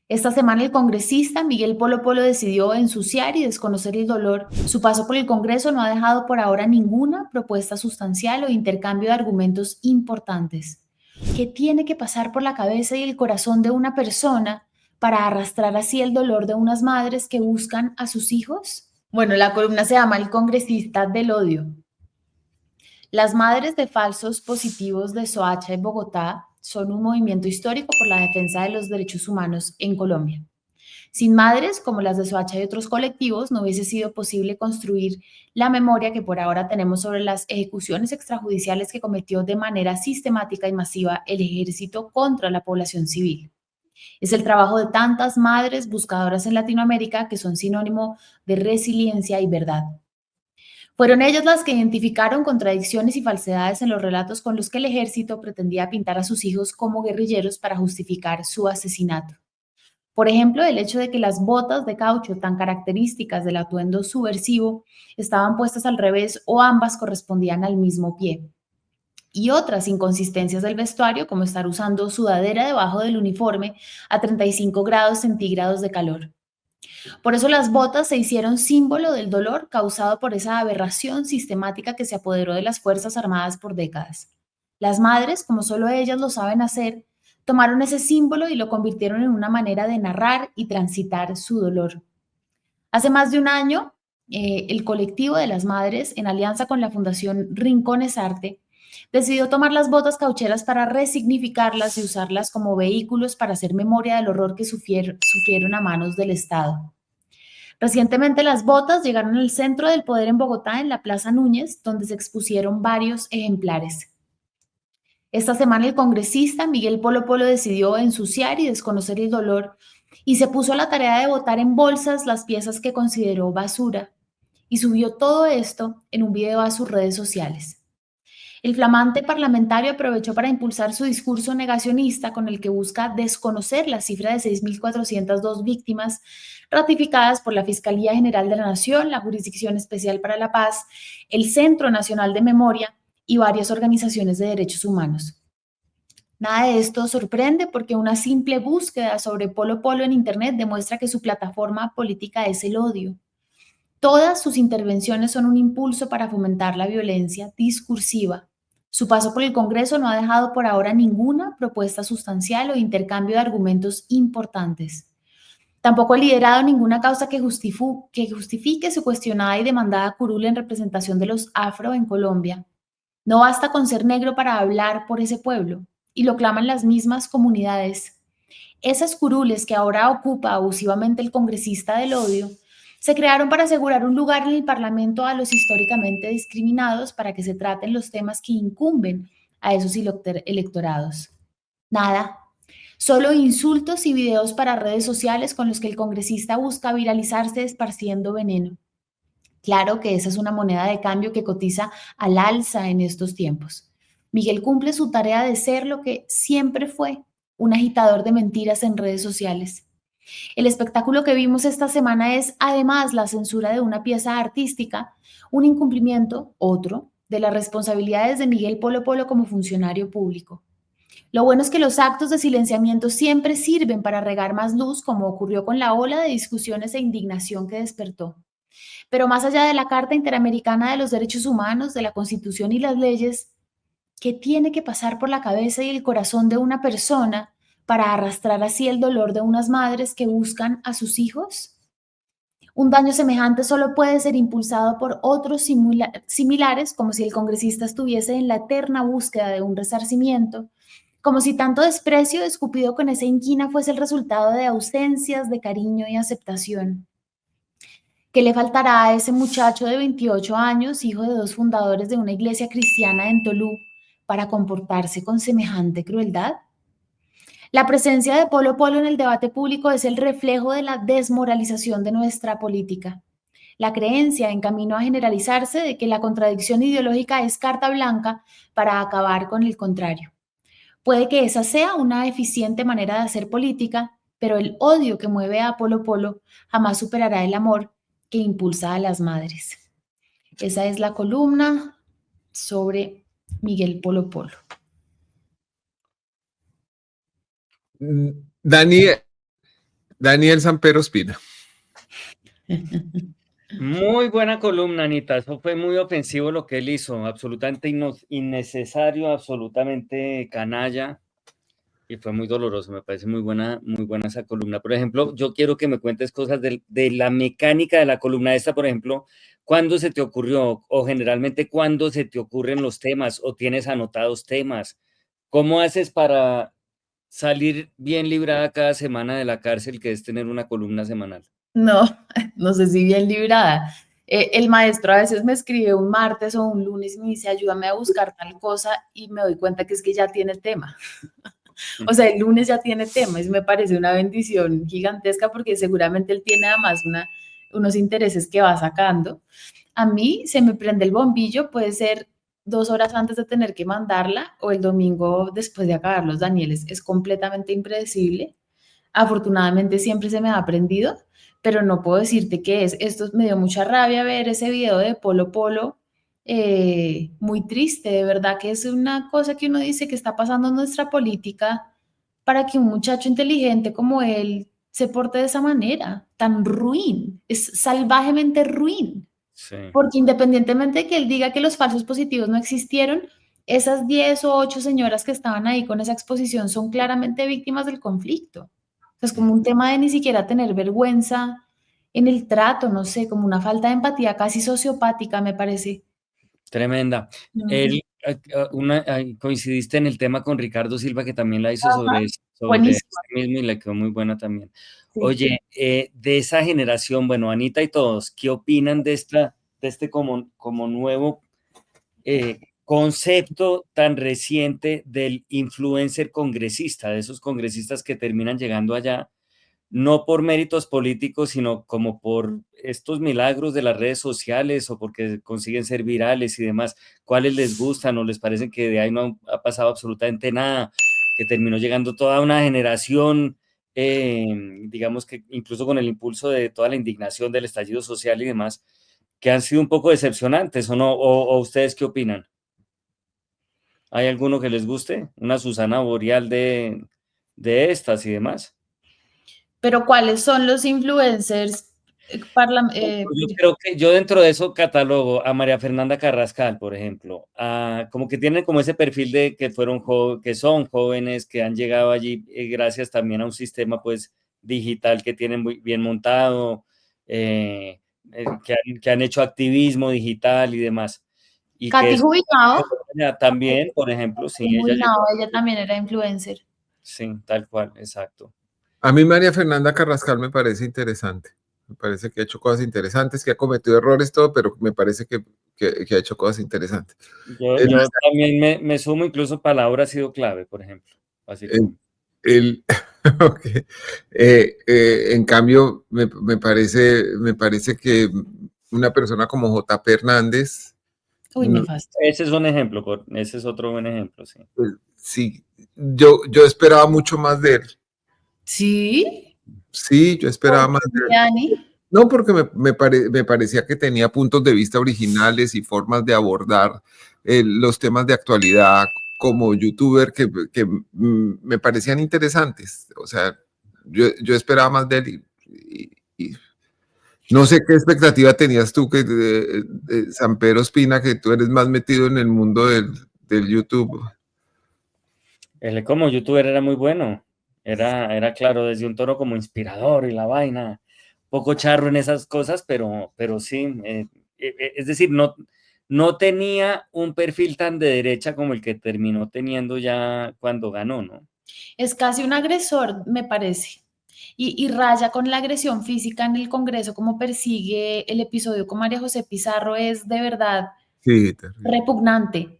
Esta semana el congresista Miguel Polo Polo decidió ensuciar y desconocer el dolor. Su paso por el Congreso no ha dejado por ahora ninguna propuesta sustancial o intercambio de argumentos importantes. ¿Qué tiene que pasar por la cabeza y el corazón de una persona para arrastrar así el dolor de unas madres que buscan a sus hijos? Bueno, la columna se llama El congresista del odio. Las Madres de Falsos Positivos de Soacha en Bogotá son un movimiento histórico por la defensa de los derechos humanos en Colombia. Sin madres como las de Soacha y otros colectivos, no hubiese sido posible construir la memoria que por ahora tenemos sobre las ejecuciones extrajudiciales que cometió de manera sistemática y masiva el ejército contra la población civil. Es el trabajo de tantas madres buscadoras en Latinoamérica que son sinónimo de resiliencia y verdad. Fueron ellas las que identificaron contradicciones y falsedades en los relatos con los que el ejército pretendía pintar a sus hijos como guerrilleros para justificar su asesinato. Por ejemplo, el hecho de que las botas de caucho tan características del atuendo subversivo estaban puestas al revés o ambas correspondían al mismo pie. Y otras inconsistencias del vestuario, como estar usando sudadera debajo del uniforme a 35 grados centígrados de calor. Por eso las botas se hicieron símbolo del dolor causado por esa aberración sistemática que se apoderó de las Fuerzas Armadas por décadas. Las madres, como solo ellas lo saben hacer, tomaron ese símbolo y lo convirtieron en una manera de narrar y transitar su dolor. Hace más de un año, el colectivo de las madres, en alianza con la Fundación Rincones Arte, decidió tomar las botas caucheras para resignificarlas y usarlas como vehículos para hacer memoria del horror que sufrieron a manos del Estado. Recientemente las botas llegaron al centro del poder en Bogotá, en la Plaza Núñez, donde se expusieron varios ejemplares. Esta semana el congresista Miguel Polo Polo decidió ensuciar y desconocer el dolor y se puso a la tarea de botar en bolsas las piezas que consideró basura y subió todo esto en un video a sus redes sociales. El flamante parlamentario aprovechó para impulsar su discurso negacionista con el que busca desconocer la cifra de 6.402 víctimas ratificadas por la Fiscalía General de la Nación, la Jurisdicción Especial para la Paz, el Centro Nacional de Memoria y varias organizaciones de derechos humanos. Nada de esto sorprende porque una simple búsqueda sobre Polo Polo en Internet demuestra que su plataforma política es el odio. Todas sus intervenciones son un impulso para fomentar la violencia discursiva. Su paso por el Congreso no ha dejado por ahora ninguna propuesta sustancial o intercambio de argumentos importantes. Tampoco ha liderado ninguna causa que justifique su cuestionada y demandada curul en representación de los afro en Colombia. No basta con ser negro para hablar por ese pueblo, y lo claman las mismas comunidades. Esas curules que ahora ocupa abusivamente el congresista del odio se crearon para asegurar un lugar en el Parlamento a los históricamente discriminados para que se traten los temas que incumben a esos electorados. Nada, solo insultos y videos para redes sociales con los que el congresista busca viralizarse esparciendo veneno. Claro que esa es una moneda de cambio que cotiza al alza en estos tiempos. Miguel cumple su tarea de ser lo que siempre fue, un agitador de mentiras en redes sociales. El espectáculo que vimos esta semana es además la censura de una pieza artística, un incumplimiento, otro, de las responsabilidades de Miguel Polo Polo como funcionario público. Lo bueno es que los actos de silenciamiento siempre sirven para regar más luz, como ocurrió con la ola de discusiones e indignación que despertó. Pero más allá de la Carta Interamericana de los Derechos Humanos, de la Constitución y las leyes, ¿qué tiene que pasar por la cabeza y el corazón de una persona para arrastrar así el dolor de unas madres que buscan a sus hijos? Un daño semejante solo puede ser impulsado por otros similares, como si el congresista estuviese en la eterna búsqueda de un resarcimiento, como si tanto desprecio escupido con esa inquina fuese el resultado de ausencias de cariño y aceptación. ¿Qué le faltará a ese muchacho de 28 años, hijo de dos fundadores de una iglesia cristiana en Tolú, para comportarse con semejante crueldad? La presencia de Polo Polo en el debate público es el reflejo de la desmoralización de nuestra política. La creencia en camino a generalizarse de que la contradicción ideológica es carta blanca para acabar con el contrario. Puede que esa sea una eficiente manera de hacer política, pero el odio que mueve a Polo Polo jamás superará el amor que impulsa a las madres. Esa es la columna sobre Miguel Polo Polo. Dani, Daniel Sampero Espina. Muy buena columna, Anita. Eso fue muy ofensivo lo que él hizo, absolutamente innecesario, absolutamente canalla, y fue muy doloroso. Me parece muy buena esa columna. Por ejemplo, yo quiero que me cuentes cosas de la mecánica de la columna esta, por ejemplo, ¿cuándo se te ocurrió? O generalmente, ¿cuándo se te ocurren los temas? ¿O tienes anotados temas? ¿Cómo haces para salir bien librada cada semana de la cárcel, que es tener una columna semanal? No, no sé si bien librada. El maestro a veces me escribe un martes o un lunes y me dice, ayúdame a buscar tal cosa y me doy cuenta que es que ya tiene el tema. O sea, el lunes ya tiene tema, eso me parece una bendición gigantesca porque seguramente él tiene además unos intereses que va sacando. A mí se me prende el bombillo, puede ser 2 horas antes de tener que mandarla o el domingo después de acabar los Danieles. Es completamente impredecible. Afortunadamente siempre se me ha aprendido, pero no puedo decirte qué es. Esto me dio mucha rabia ver ese video de Polo Polo, muy triste, de verdad que es una cosa que uno dice que está pasando en nuestra política para que un muchacho inteligente como él se porte de esa manera, tan ruin, es salvajemente ruin. Sí. Porque independientemente de que él diga que los falsos positivos no existieron, esas 10 o 8 señoras que estaban ahí con esa exposición son claramente víctimas del conflicto. Es como un tema de ni siquiera tener vergüenza en el trato, no sé, como una falta de empatía casi sociopática, me parece. Tremenda. Ujú. Él, coincidiste en el tema con Ricardo Silva, que también la hizo Ajá, sobre este buenísimo, mismo y le quedó muy buena también. sí. Oye, de esa generación, bueno, Anita y todos, ¿qué opinan de este como nuevo concepto tan reciente del influencer congresista, de esos congresistas que terminan llegando allá? No por méritos políticos, sino como por estos milagros de las redes sociales o porque consiguen ser virales y demás. ¿Cuáles les gustan o les parece que de ahí no ha pasado absolutamente nada? Que terminó llegando toda una generación, digamos que incluso con el impulso de toda la indignación del estallido social y demás, que han sido un poco decepcionantes, ¿o no? ¿O ustedes qué opinan? ¿Hay alguno que les guste? ¿Una Susana Boreal de estas y demás? Pero ¿cuáles son los influencers Yo creo que yo dentro de eso catalogo a María Fernanda Carrascal, por ejemplo, como que tienen como ese perfil de que que son jóvenes, que han llegado allí gracias también a un sistema pues digital que tienen muy bien montado, que han hecho activismo digital y demás. Y que Katy es Jubilado? también, por ejemplo, sí, ella Jubilado, llegó, ella también era influencer. sí, tal cual, exacto. A mí María Fernanda Carrascal me parece interesante. Me parece que ha hecho cosas interesantes, que ha cometido errores, todo, pero me parece que ha hecho cosas interesantes. Yo también me sumo, incluso palabra ha sido clave, por ejemplo, El, básicamente. el- okay. En cambio, me parece que una persona como J.P. Hernández, Uy, nefasto. Ese es un ejemplo, ese es otro buen ejemplo, sí. pues, sí, yo esperaba mucho más de él. ¿Sí? Sí, yo ¿Por esperaba más de qué, él. Dani? No, porque me parecía que tenía puntos de vista originales y formas de abordar los temas de actualidad como youtuber me parecían interesantes. O sea, yo esperaba más de él y no sé qué expectativa tenías tú de San Pedro Espina, que tú eres más metido en el mundo del YouTube. Él como youtuber era muy bueno, era claro, desde un tono como inspirador y la vaina, poco charro en esas cosas, pero sí, es decir, no tenía un perfil tan de derecha como el que terminó teniendo ya cuando ganó, ¿no? Es casi un agresor, me parece. Y raya con la agresión física en el Congreso, como persigue el episodio con María José Pizarro, es de verdad Sí, terrible. repugnante.